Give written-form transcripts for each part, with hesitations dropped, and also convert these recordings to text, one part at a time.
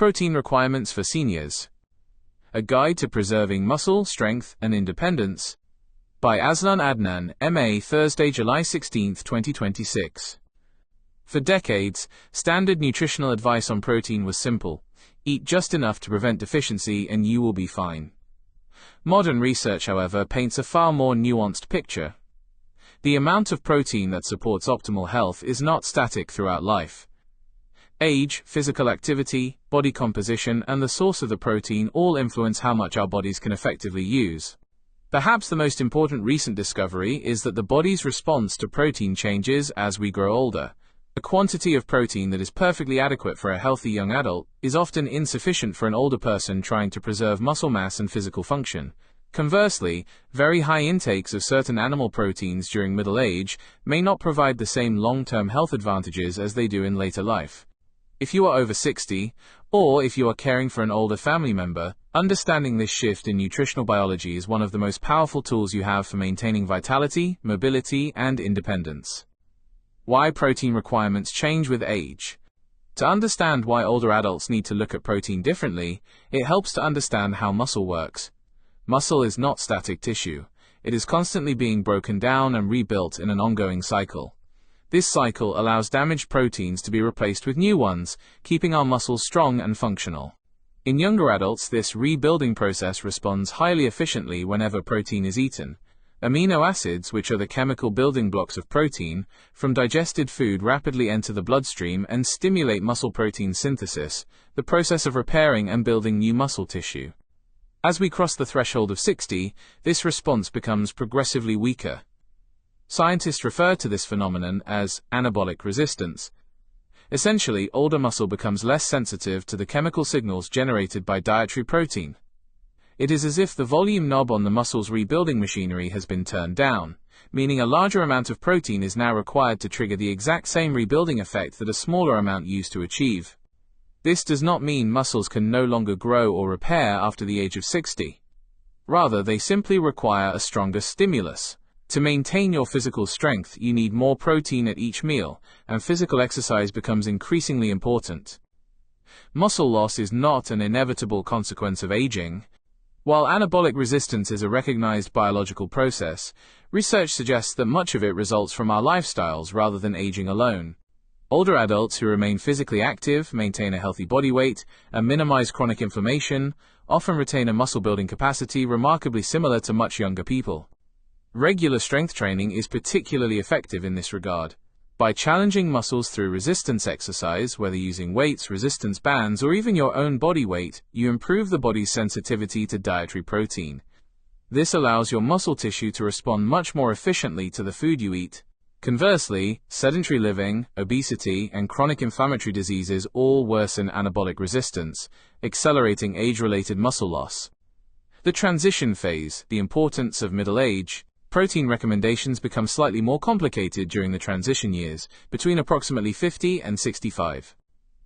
Protein Requirements for Seniors. A Guide to Preserving Muscle, Strength, and Independence. By Aslan Adnan, M.A. Thursday, July 16, 2026. For decades, standard nutritional advice on protein was simple: eat just enough to prevent deficiency and you will be fine. Modern research, however, paints a far more nuanced picture. The amount of protein that supports optimal health is not static throughout life. Age, physical activity, body composition, and the source of the protein all influence how much our bodies can effectively use. Perhaps the most important recent discovery is that the body's response to protein changes as we grow older. A quantity of protein that is perfectly adequate for a healthy young adult is often insufficient for an older person trying to preserve muscle mass and physical function. Conversely, very high intakes of certain animal proteins during middle age may not provide the same long-term health advantages as they do in later life. If you are over 60, or if you are caring for an older family member, understanding this shift in nutritional biology is one of the most powerful tools you have for maintaining vitality, mobility, and independence. Why protein requirements change with age. To understand why older adults need to look at protein differently, it helps to understand how muscle works. Muscle is not static tissue. It is constantly being broken down and rebuilt in an ongoing cycle. This cycle allows damaged proteins to be replaced with new ones, keeping our muscles strong and functional. In younger adults, this rebuilding process responds highly efficiently whenever protein is eaten. Amino acids, which are the chemical building blocks of protein, from digested food rapidly enter the bloodstream and stimulate muscle protein synthesis, the process of repairing and building new muscle tissue. As we cross the threshold of 60, this response becomes progressively weaker. Scientists refer to this phenomenon as anabolic resistance. Essentially, older muscle becomes less sensitive to the chemical signals generated by dietary protein. It is as if the volume knob on the muscle's rebuilding machinery has been turned down, meaning a larger amount of protein is now required to trigger the exact same rebuilding effect that a smaller amount used to achieve. This does not mean muscles can no longer grow or repair after the age of 60. Rather, they simply require a stronger stimulus. To maintain your physical strength, you need more protein at each meal, and physical exercise becomes increasingly important. Muscle loss is not an inevitable consequence of aging. While anabolic resistance is a recognized biological process, research suggests that much of it results from our lifestyles rather than aging alone. Older adults who remain physically active, maintain a healthy body weight, and minimize chronic inflammation often retain a muscle-building capacity remarkably similar to much younger people. Regular strength training is particularly effective in this regard. By challenging muscles through resistance exercise, whether using weights, resistance bands, or even your own body weight, you improve the body's sensitivity to dietary protein. This allows your muscle tissue to respond much more efficiently to the food you eat. Conversely, sedentary living, obesity, and chronic inflammatory diseases all worsen anabolic resistance, accelerating age-related muscle loss. The transition phase, the importance of middle age. Protein recommendations become slightly more complicated during the transition years, between approximately 50 and 65.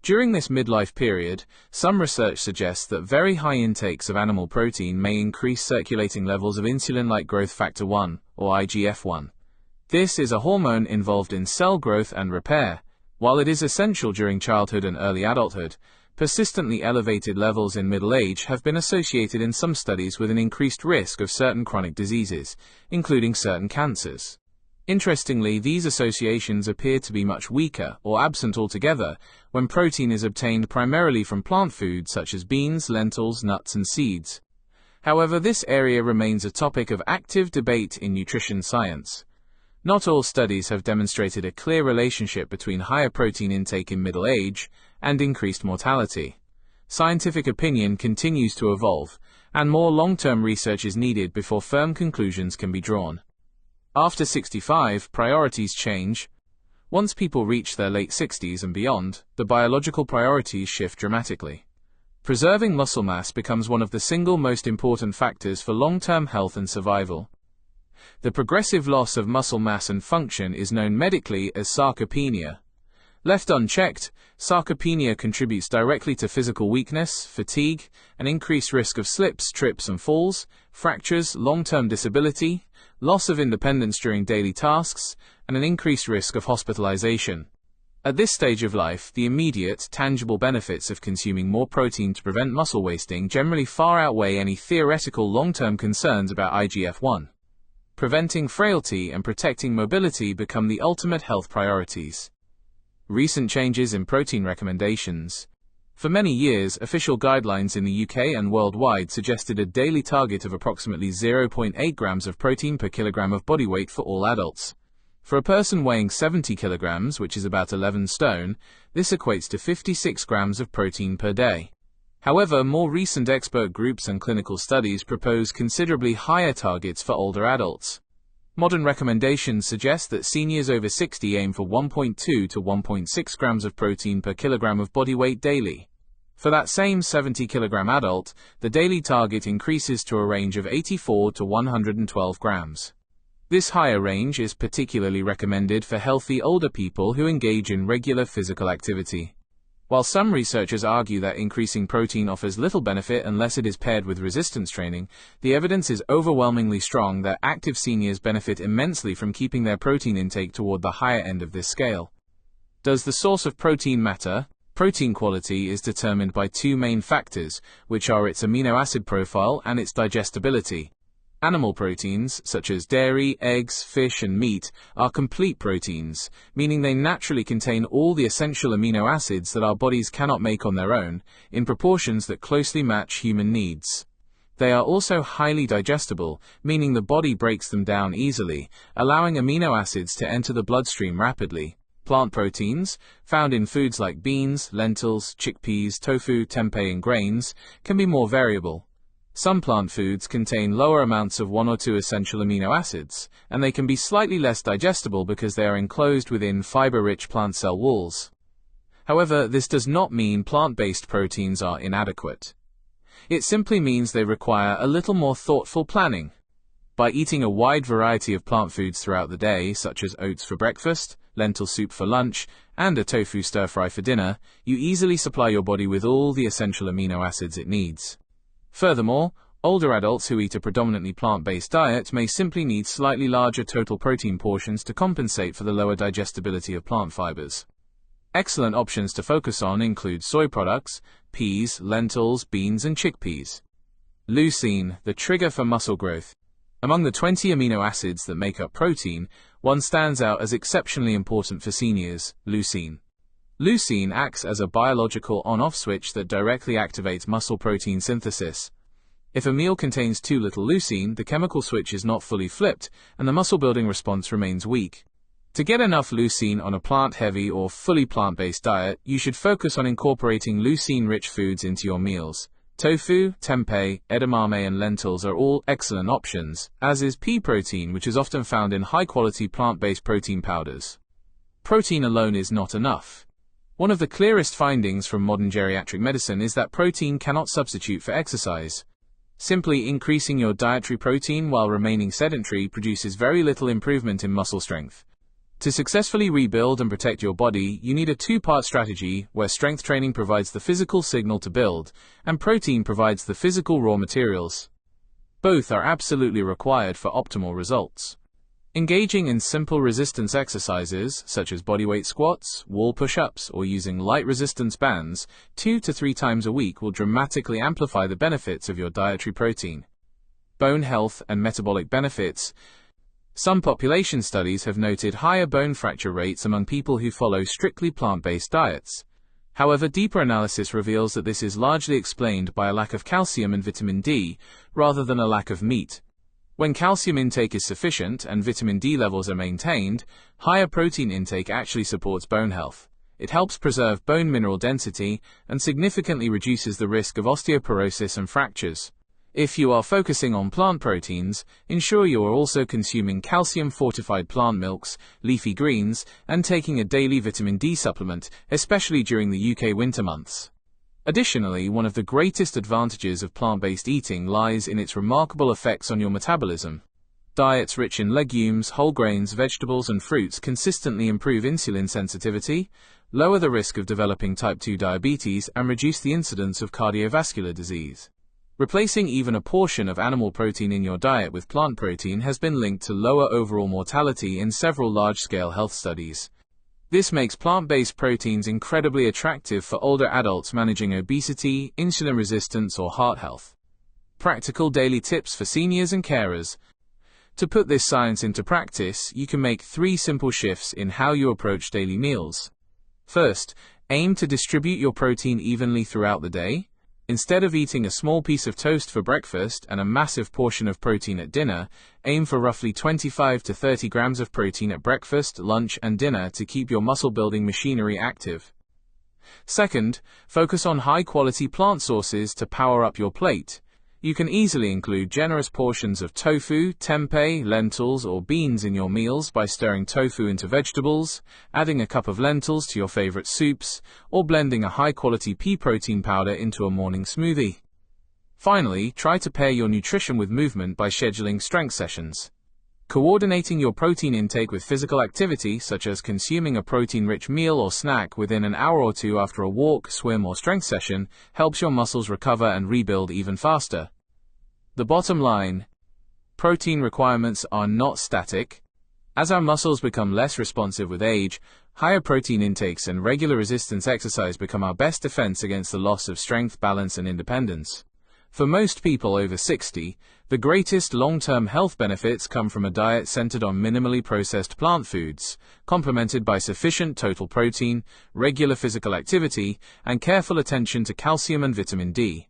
During this midlife period, some research suggests that very high intakes of animal protein may increase circulating levels of insulin-like growth factor 1, or IGF-1. This is a hormone involved in cell growth and repair. While it is essential during childhood and early adulthood, persistently elevated levels in middle age have been associated in some studies with an increased risk of certain chronic diseases, including certain cancers. Interestingly, these associations appear to be much weaker or absent altogether when protein is obtained primarily from plant foods such as beans, lentils, nuts, and seeds. However, this area remains a topic of active debate in nutrition science. Not all studies have demonstrated a clear relationship between higher protein intake in middle age and increased mortality. Scientific opinion continues to evolve, and more long-term research is needed before firm conclusions can be drawn. After 65, priorities change. Once people reach their late 60s and beyond, the biological priorities shift dramatically. Preserving muscle mass becomes one of the single most important factors for long-term health and survival. The progressive loss of muscle mass and function is known medically as sarcopenia. Left unchecked, sarcopenia contributes directly to physical weakness, fatigue, an increased risk of slips, trips and falls, fractures, long-term disability, loss of independence during daily tasks, and an increased risk of hospitalization. At this stage of life, the immediate, tangible benefits of consuming more protein to prevent muscle wasting generally far outweigh any theoretical long-term concerns about IGF-1. Preventing frailty and protecting mobility become the ultimate health priorities. Recent changes in protein recommendations. For many years, official guidelines in the UK and worldwide suggested a daily target of approximately 0.8 grams of protein per kilogram of body weight for all adults. For a person weighing 70 kilograms, which is about 11 stone, this equates to 56 grams of protein per day. However, more recent expert groups and clinical studies propose considerably higher targets for older adults. Modern recommendations suggest that seniors over 60 aim for 1.2 to 1.6 grams of protein per kilogram of body weight daily. For that same 70 kilogram adult, the daily target increases to a range of 84 to 112 grams. This higher range is particularly recommended for healthy older people who engage in regular physical activity. While some researchers argue that increasing protein offers little benefit unless it is paired with resistance training, the evidence is overwhelmingly strong that active seniors benefit immensely from keeping their protein intake toward the higher end of this scale. Does the source of protein matter? Protein quality is determined by two main factors, which are its amino acid profile and its digestibility. Animal proteins, such as dairy, eggs, fish, and meat, are complete proteins, meaning they naturally contain all the essential amino acids that our bodies cannot make on their own, in proportions that closely match human needs. They are also highly digestible, meaning the body breaks them down easily, allowing amino acids to enter the bloodstream rapidly. Plant proteins, found in foods like beans, lentils, chickpeas, tofu, tempeh, and grains, can be more variable. Some plant foods contain lower amounts of one or two essential amino acids, and they can be slightly less digestible because they are enclosed within fiber-rich plant cell walls. However, this does not mean plant-based proteins are inadequate. It simply means they require a little more thoughtful planning. By eating a wide variety of plant foods throughout the day, such as oats for breakfast, lentil soup for lunch, and a tofu stir-fry for dinner, you easily supply your body with all the essential amino acids it needs. Furthermore, older adults who eat a predominantly plant-based diet may simply need slightly larger total protein portions to compensate for the lower digestibility of plant fibers. Excellent options to focus on include soy products, peas, lentils, beans, and chickpeas. Leucine, the trigger for muscle growth. Among the 20 amino acids that make up protein, one stands out as exceptionally important for seniors: leucine. Leucine acts as a biological on-off switch that directly activates muscle protein synthesis. If a meal contains too little leucine, the chemical switch is not fully flipped, and the muscle-building response remains weak. To get enough leucine on a plant-heavy or fully plant-based diet, you should focus on incorporating leucine-rich foods into your meals. Tofu, tempeh, edamame, and lentils are all excellent options, as is pea protein, which is often found in high-quality plant-based protein powders. Protein alone is not enough. One of the clearest findings from modern geriatric medicine is that protein cannot substitute for exercise. Simply increasing your dietary protein while remaining sedentary produces very little improvement in muscle strength. To successfully rebuild and protect your body, you need a two-part strategy where strength training provides the physical signal to build, and protein provides the physical raw materials. Both are absolutely required for optimal results. Engaging in simple resistance exercises, such as bodyweight squats, wall push-ups, or using light resistance bands, 2 to 3 times a week will dramatically amplify the benefits of your dietary protein. Bone health and metabolic benefits. Some population studies have noted higher bone fracture rates among people who follow strictly plant-based diets. However, deeper analysis reveals that this is largely explained by a lack of calcium and vitamin D, rather than a lack of meat. When calcium intake is sufficient and vitamin D levels are maintained, higher protein intake actually supports bone health. It helps preserve bone mineral density and significantly reduces the risk of osteoporosis and fractures. If you are focusing on plant proteins, ensure you are also consuming calcium-fortified plant milks, leafy greens, and taking a daily vitamin D supplement, especially during the UK winter months. Additionally, one of the greatest advantages of plant-based eating lies in its remarkable effects on your metabolism. Diets rich in legumes, whole grains, vegetables, and fruits consistently improve insulin sensitivity, lower the risk of developing type 2 diabetes, and reduce the incidence of cardiovascular disease. Replacing even a portion of animal protein in your diet with plant protein has been linked to lower overall mortality in several large-scale health studies. This makes plant-based proteins incredibly attractive for older adults managing obesity, insulin resistance, or heart health. Practical daily tips for seniors and carers. To put this science into practice, you can make 3 simple shifts in how you approach daily meals. First, aim to distribute your protein evenly throughout the day. Instead of eating a small piece of toast for breakfast and a massive portion of protein at dinner, aim for roughly 25 to 30 grams of protein at breakfast, lunch, and dinner to keep your muscle-building machinery active. Second, focus on high-quality plant sources to power up your plate. You can easily include generous portions of tofu, tempeh, lentils, or beans in your meals by stirring tofu into vegetables, adding a cup of lentils to your favorite soups, or blending a high-quality pea protein powder into a morning smoothie. Finally, try to pair your nutrition with movement by scheduling strength sessions. Coordinating your protein intake with physical activity, such as consuming a protein-rich meal or snack within an hour or 2 after a walk, swim, or strength session, helps your muscles recover and rebuild even faster. The bottom line: protein requirements are not static. As our muscles become less responsive with age, higher protein intakes and regular resistance exercise become our best defense against the loss of strength, balance, and independence. For most people over 60, the greatest long-term health benefits come from a diet centered on minimally processed plant foods, complemented by sufficient total protein, regular physical activity, and careful attention to calcium and vitamin D.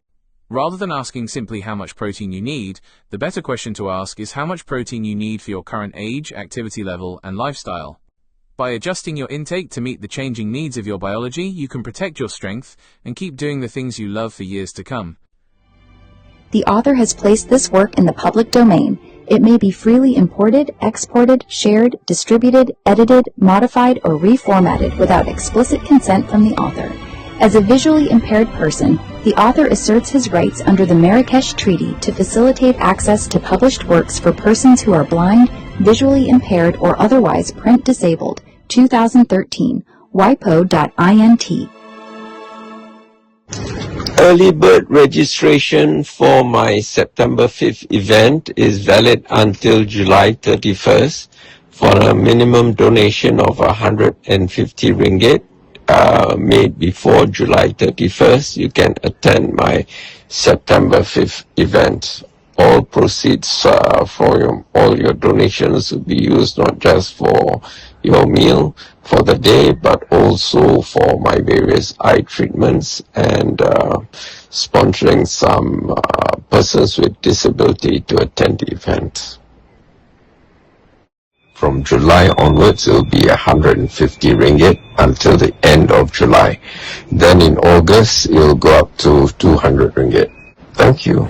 Rather than asking simply how much protein you need, the better question to ask is how much protein you need for your current age, activity level, and lifestyle. By adjusting your intake to meet the changing needs of your biology, you can protect your strength and keep doing the things you love for years to come. The author has placed this work in the public domain. It may be freely imported, exported, shared, distributed, edited, modified, or reformatted without explicit consent from the author. As a visually impaired person, the author asserts his rights under the Marrakesh Treaty to facilitate access to published works for persons who are blind, visually impaired, or otherwise print disabled. 2013, WIPO.INT. Early bird registration for my September 5th event is valid until July 31st for a minimum donation of 150 ringgit. Made before July 31st, you can attend my September 5th event. All proceeds for all your donations will be used not just for your meal for the day, but also for my various eye treatments and sponsoring some persons with disability to attend the event. From July onwards, it will be 150 ringgit until the end of July. Then in August, it will go up to 200 ringgit. Thank you.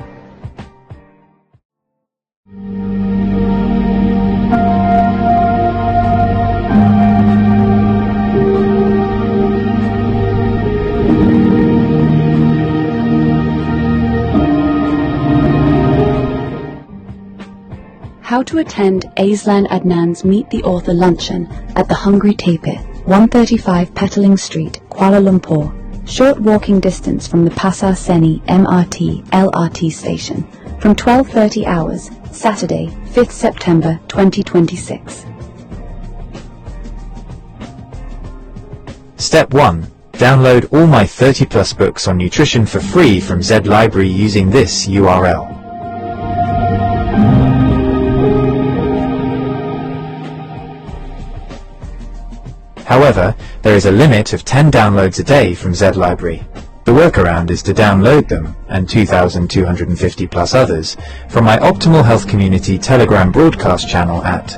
How to attend Aislan Adnan's Meet the Author Luncheon at the Hungry Tapir, 135 Petaling Street, Kuala Lumpur. Short walking distance from the Pasar Seni MRT LRT station from 12:30 hours, Saturday, 5th September 2026. Step 1. Download all my 30+ books on nutrition for free from Zed Library using this URL. However, there is a limit of 10 downloads a day from Zed Library. The workaround is to download them, and 2,250 plus others, from my Optimal Health Community Telegram broadcast channel at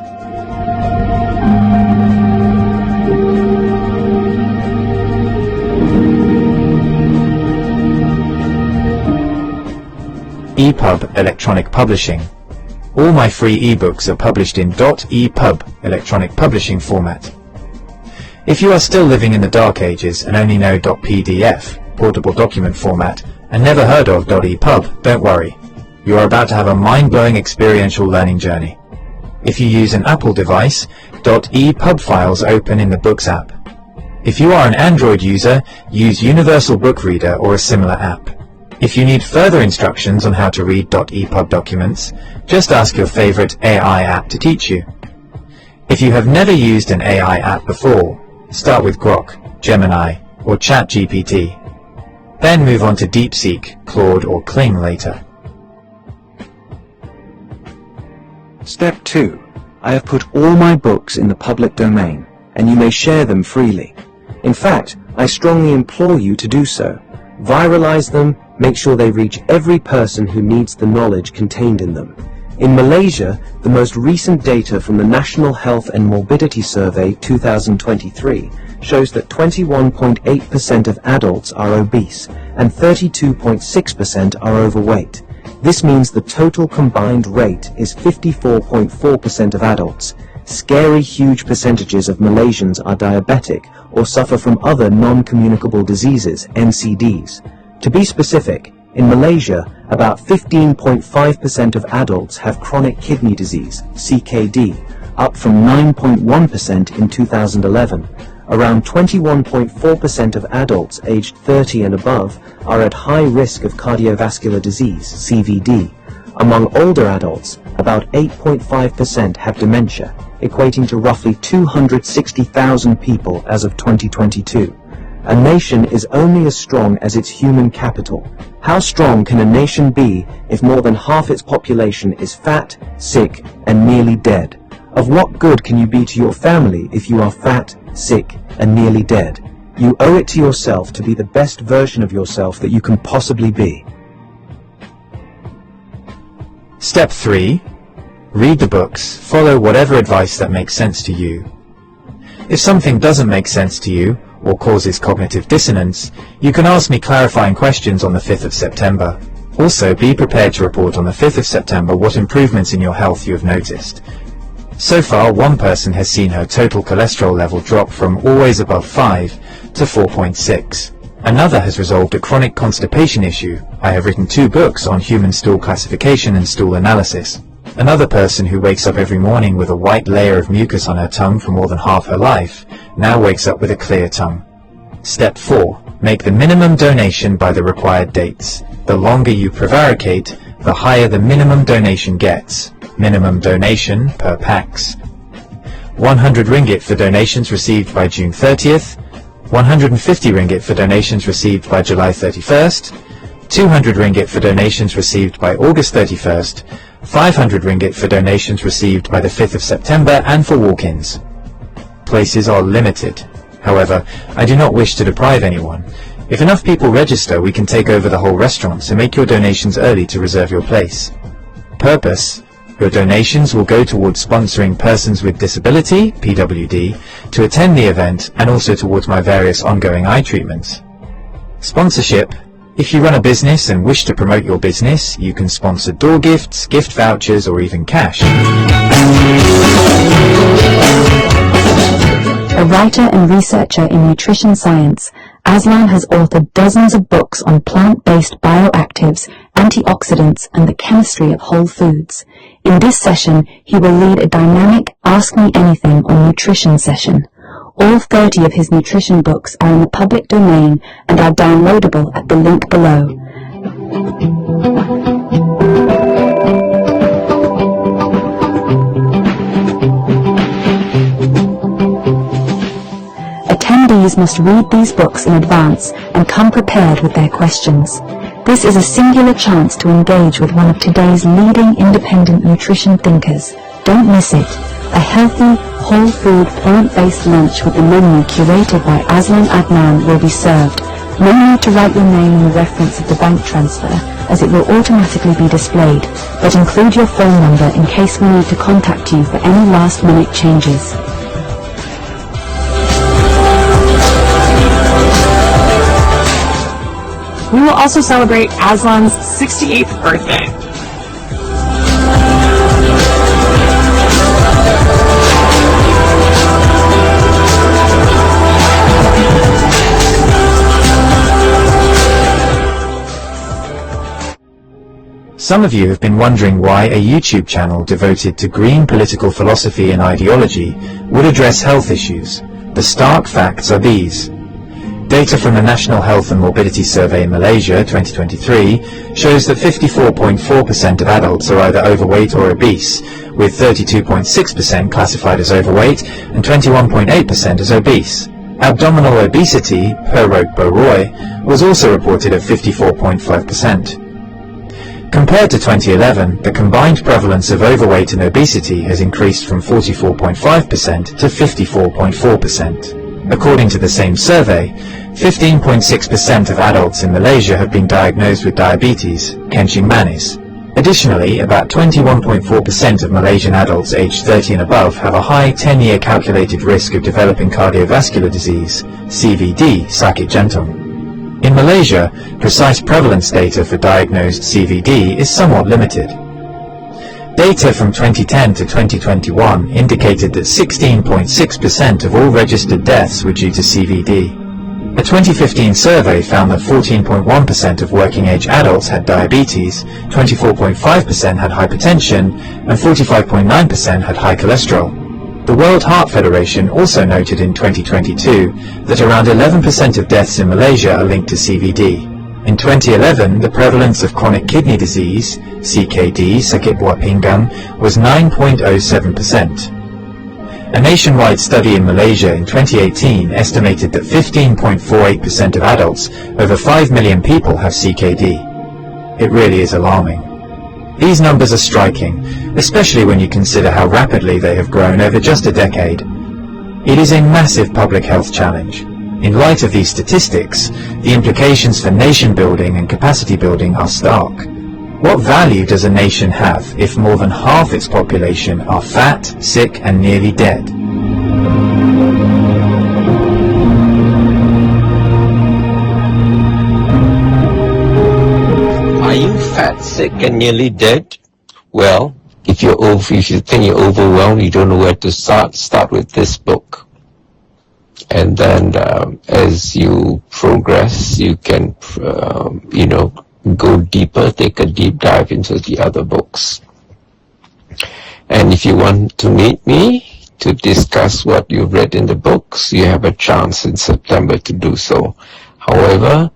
EPUB Electronic Publishing. All my free ebooks are published in .EPUB electronic publishing format. If you are still living in the dark ages and only know .PDF, portable document format, and never heard of .EPUB, don't worry. You are about to have a mind-blowing experiential learning journey. If you use an Apple device, .EPUB files open in the Books app. If you are an Android user, use Universal Book Reader or a similar app. If you need further instructions on how to read .EPUB documents, just ask your favorite AI app to teach you. If you have never used an AI app before, Start with Grok, Gemini, or ChatGPT. Then move on to DeepSeek, Claude, or Kling later. Step 2. I have put all my books in the public domain, and you may share them freely. In fact, I strongly implore you to do so. Viralize them, make sure they reach every person who needs the knowledge contained in them. In Malaysia, the most recent data from the National Health and Morbidity Survey 2023 shows that 21.8% of adults are obese and 32.6% are overweight. This means the total combined rate is 54.4% of adults. Scary huge percentages of Malaysians are diabetic or suffer from other non-communicable diseases, NCDs. To be specific, in Malaysia, about 15.5% of adults have chronic kidney disease, CKD, up from 9.1% in 2011. Around 21.4% of adults aged 30 and above are at high risk of cardiovascular disease, CVD. Among older adults, about 8.5% have dementia, equating to roughly 260,000 people as of 2022. A nation is only as strong as its human capital. How strong can a nation be if more than half its population is fat, sick, and nearly dead? Of what good can you be to your family if you are fat, sick, and nearly dead? You owe it to yourself to be the best version of yourself that you can possibly be. Step 3. Read the books, follow whatever advice that makes sense to you. If something doesn't make sense to you, or causes cognitive dissonance, you can ask me clarifying questions on the 5th of September. Also, be prepared to report on the 5th of September what improvements in your health you have noticed. So far, one person has seen her total cholesterol level drop from always above 5 to 4.6. Another has resolved a chronic constipation issue. I have written 2 books on human stool classification and stool analysis. Another person who wakes up every morning with a white layer of mucus on her tongue for more than half her life now wakes up with a clear tongue. Step 4. Make the minimum donation by the required dates. The longer you prevaricate, the higher the minimum donation gets. Minimum donation per pax: 100 ringgit for donations received by June 30th, 150 ringgit for donations received by July 31st, 200 ringgit for donations received by August 31st, 500 ringgit for donations received by the 5th of September and for walk-ins. Places are limited. However, I do not wish to deprive anyone. If enough people register, we can take over the whole restaurant, so make your donations early to reserve your place. Purpose: your donations will go towards sponsoring persons with disability, PWD, to attend the event and also towards my various ongoing eye treatments. Sponsorship: if you run a business and wish to promote your business, you can sponsor door gifts, gift vouchers, or even cash. A writer and researcher in nutrition science, Aslan has authored dozens of books on plant-based bioactives, antioxidants, and the chemistry of whole foods. In this session, he will lead a dynamic Ask Me Anything on Nutrition session. All 30 of his nutrition books are in the public domain and are downloadable at the link below. Attendees must read these books in advance and come prepared with their questions. This is a singular chance to engage with one of today's leading independent nutrition thinkers. Don't miss it. A healthy, whole food, plant-based lunch with the menu curated by Aslan Adnan will be served. No need to write your name in the reference of the bank transfer, as it will automatically be displayed, but include your phone number in case we need to contact you for any last-minute changes. We will also celebrate Aslan's 68th birthday. Some of you have been wondering why a YouTube channel devoted to green political philosophy and ideology would address health issues. The stark facts are these. Data from the National Health and Morbidity Survey in Malaysia 2023 shows that 54.4% of adults are either overweight or obese, with 32.6% classified as overweight and 21.8% as obese. Abdominal obesity, per Roque-Beauroy, was also reported at 54.5%. Compared to 2011, the combined prevalence of overweight and obesity has increased from 44.5% to 54.4%. According to the same survey, 15.6% of adults in Malaysia have been diagnosed with diabetes, kencing manis. Additionally, about 21.4% of Malaysian adults aged 30 and above have a high 10-year calculated risk of developing cardiovascular disease, CVD, sakit jantung. In Malaysia, precise prevalence data for diagnosed CVD is somewhat limited. Data from 2010 to 2021 indicated that 16.6% of all registered deaths were due to CVD. A 2015 survey found that 14.1% of working-age adults had diabetes, 24.5% had hypertension, and 45.9% had high cholesterol. The World Heart Federation also noted in 2022 that around 11% of deaths in Malaysia are linked to CVD. In 2011, the prevalence of chronic kidney disease, CKD, sakit buah pinggang, was 9.07%. A nationwide study in Malaysia in 2018 estimated that 15.48% of adults, over 5 million people, have CKD. It really is alarming. These numbers are striking, especially when you consider how rapidly they have grown over just a decade. It is a massive public health challenge. In light of these statistics, the implications for nation building and capacity building are stark. What value does a nation have if more than half its population are fat, sick, and nearly dead? Are you fat, sick, and nearly dead? Well, if you think you're overwhelmed, you don't know where to start with this book. And then as you progress, you can, go deeper, take a deep dive into the other books. And if you want to meet me to discuss what you've read in the books, you have a chance in September to do so. However,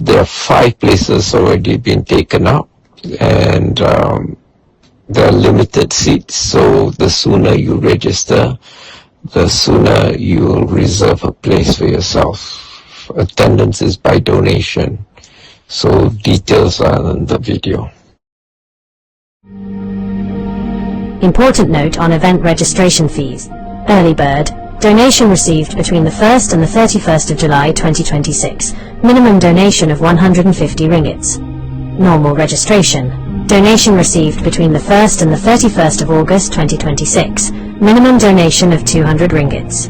there are 5 places already been taken up, and there are limited seats, so the sooner you register, the sooner you'll reserve a place for yourself. Attendance is by donation, so details are in the video. Important note on event registration fees. Early bird. Donation received between the 1st and the 31st of July 2026. Minimum donation of 150 ringgits. Normal registration. Donation received between the 1st and the 31st of August 2026. Minimum donation of 200 ringgits.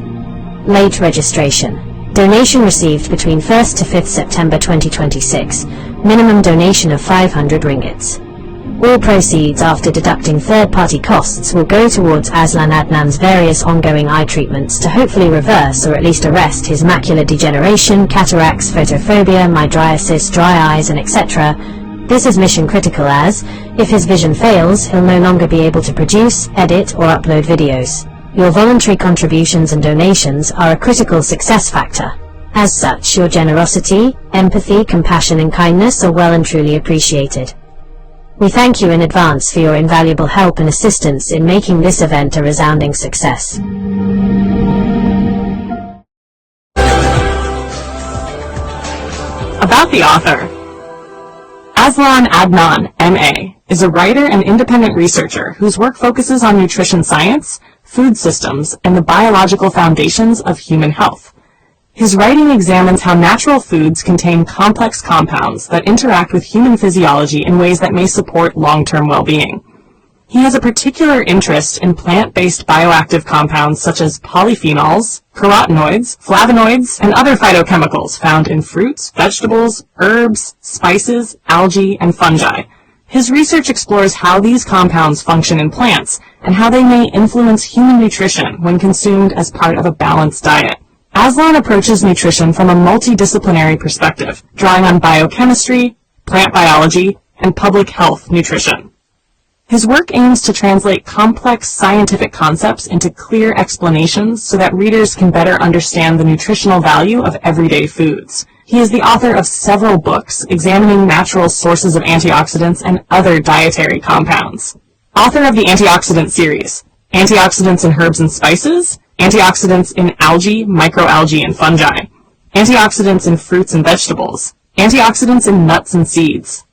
Late registration. Donation received between 1st to 5th September 2026. Minimum donation of 500 ringgits. All proceeds after deducting third-party costs will go towards Azlan Adnan's various ongoing eye treatments to hopefully reverse or at least arrest his macular degeneration, cataracts, photophobia, mydriasis, dry eyes, and etc. This is mission critical as, if his vision fails, he'll no longer be able to produce, edit, or upload videos. Your voluntary contributions and donations are a critical success factor. As such, your generosity, empathy, compassion, and kindness are well and truly appreciated. We thank you in advance for your invaluable help and assistance in making this event a resounding success. About the author. Azlan Adnan, M.A., is a writer and independent researcher whose work focuses on nutrition science, food systems, and the biological foundations of human health. His writing examines how natural foods contain complex compounds that interact with human physiology in ways that may support long-term well-being. He has a particular interest in plant-based bioactive compounds such as polyphenols, carotenoids, flavonoids, and other phytochemicals found in fruits, vegetables, herbs, spices, algae, and fungi. His research explores how these compounds function in plants and how they may influence human nutrition when consumed as part of a balanced diet. Azlan approaches nutrition from a multidisciplinary perspective, drawing on biochemistry, plant biology, and public health nutrition. His work aims to translate complex scientific concepts into clear explanations so that readers can better understand the nutritional value of everyday foods. He is the author of several books examining natural sources of antioxidants and other dietary compounds. Author of the Antioxidant series, Antioxidants in Herbs and Spices, antioxidants in algae, microalgae, and fungi, antioxidants in fruits and vegetables, antioxidants in nuts and seeds,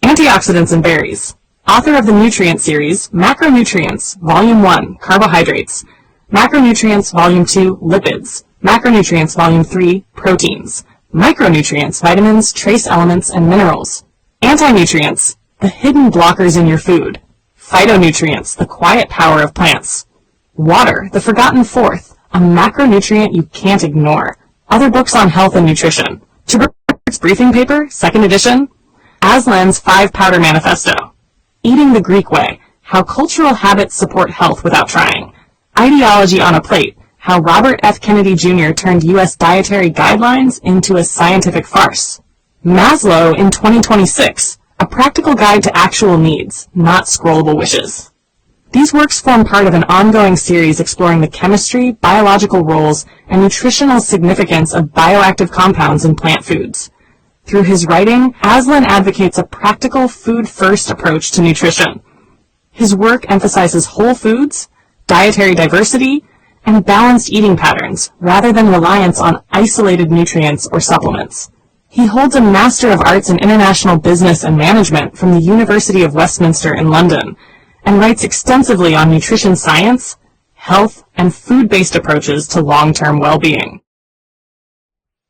antioxidants in berries. Author of the nutrient series, Macronutrients, Volume 1, Carbohydrates, Macronutrients, Volume 2, Lipids, Macronutrients, Volume 3, Proteins, Micronutrients, Vitamins, Trace Elements, and Minerals, Anti-nutrients, the hidden blockers in your food, Phytonutrients, the quiet power of plants, Water, the forgotten fourth, a macronutrient you can't ignore, other books on health and nutrition, Tuber's briefing paper, 2nd edition, Aslan's 5-Powder Manifesto, Eating the Greek Way, How Cultural Habits Support Health Without Trying, Ideology on a Plate, How Robert F. Kennedy Jr. Turned U.S. Dietary Guidelines into a Scientific Farce, Maslow in 2026, A Practical Guide to Actual Needs, Not Scrollable Wishes. These works form part of an ongoing series exploring the chemistry, biological roles, and nutritional significance of bioactive compounds in plant foods. Through his writing, Aslan advocates a practical food-first approach to nutrition. His work emphasizes whole foods, dietary diversity, and balanced eating patterns, rather than reliance on isolated nutrients or supplements. He holds a Master of Arts in International Business and Management from the University of Westminster in London, and writes extensively on nutrition science, health, and food-based approaches to long-term well-being.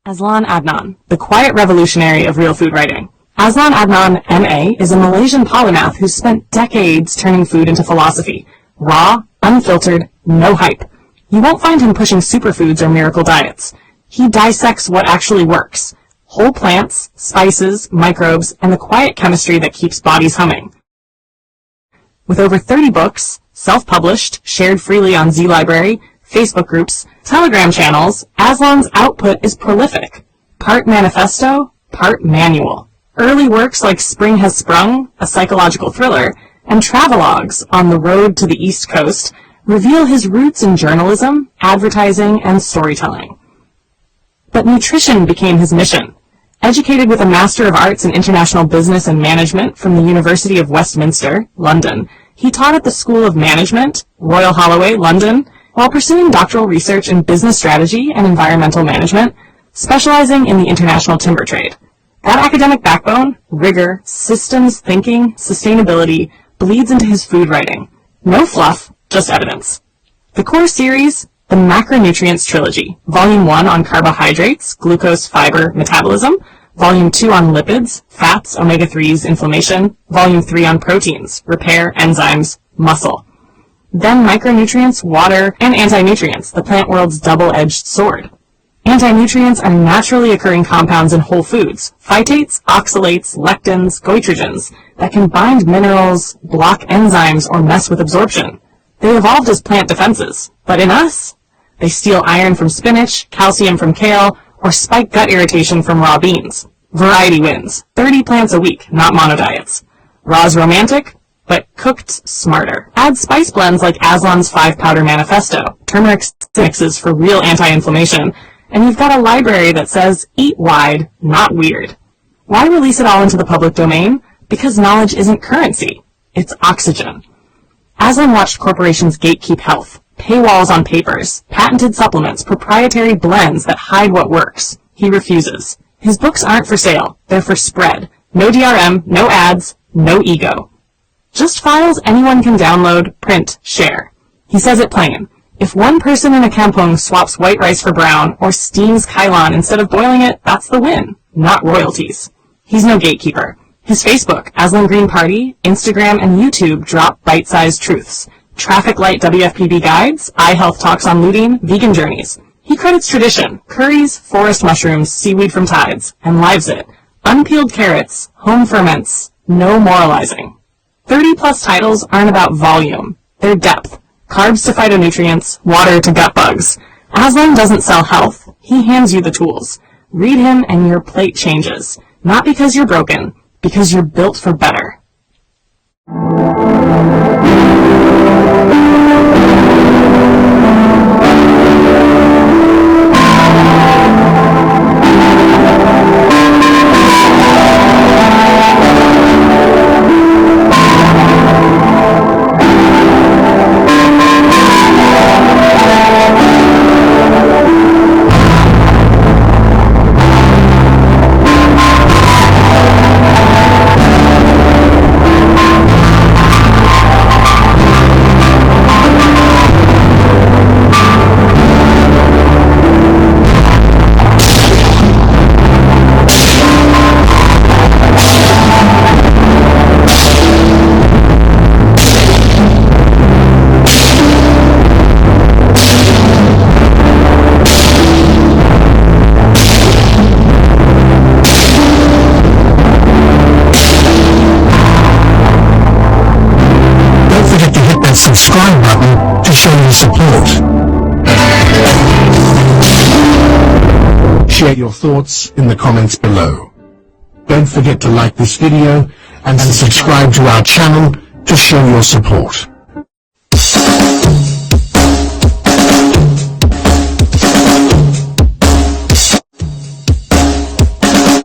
Aslan Adnan, the quiet revolutionary of real food writing. Aslan Adnan, M.A., is a Malaysian polymath who spent decades turning food into philosophy. Raw, unfiltered, no hype. You won't find him pushing superfoods or miracle diets. He dissects what actually works. Whole plants, spices, microbes, and the quiet chemistry that keeps bodies humming. With over 30 books, self-published, shared freely on Z-Library, Facebook groups, Telegram channels, Aslan's output is prolific. Part manifesto, part manual. Early works like Spring Has Sprung, a psychological thriller, and travelogues on the road to the East Coast reveal his roots in journalism, advertising, and storytelling. But nutrition became his mission. Educated with a Master of Arts in International Business and Management from the University of Westminster, London, he taught at the School of Management, Royal Holloway, London, while pursuing doctoral research in business strategy and environmental management, specializing in the international timber trade. That academic backbone, rigor, systems thinking, sustainability, bleeds into his food writing. No fluff, just evidence. The core series, the Macronutrients Trilogy, Volume 1 on carbohydrates, glucose, fiber, metabolism, Volume 2 on lipids, fats, omega-3s, inflammation, Volume 3 on proteins, repair, enzymes, muscle. Then micronutrients, water, and anti-nutrients, the plant world's double-edged sword. Anti-nutrients are naturally occurring compounds in whole foods, phytates, oxalates, lectins, goitrogens, that can bind minerals, block enzymes, or mess with absorption. They evolved as plant defenses, but in us, they steal iron from spinach, calcium from kale, or spike gut irritation from raw beans. Variety wins. 30 plants a week, not monodiets. Raw's romantic, but cooked smarter. Add spice blends like Aslan's 5-Powder Manifesto, turmeric mixes for real anti-inflammation, and you've got a library that says, eat wide, not weird. Why release it all into the public domain? Because knowledge isn't currency. It's oxygen. Aslan watched corporations gatekeep health, paywalls on papers, patented supplements, proprietary blends that hide what works. He refuses. His books aren't for sale. They're for spread. No DRM, no ads, no ego. Just files anyone can download, print, share. He says it plain. If one person in a kampong swaps white rice for brown or steams kailan instead of boiling it, that's the win, not royalties. He's no gatekeeper. His Facebook, Aslan Green Party, Instagram, and YouTube drop bite-sized truths. Traffic light WFPB guides, eye health talks on lutein, vegan journeys. He credits tradition, curries, forest mushrooms, seaweed from tides, and lives it. Unpeeled carrots, home ferments, no moralizing. 30-plus titles aren't about volume. They're depth. Carbs to phytonutrients, water to gut bugs. Aslan doesn't sell health. He hands you the tools. Read him and your plate changes. Not because you're broken, because you're built for better. share your thoughts in the comments below. Don't forget to like this video and subscribe to our channel to show your support.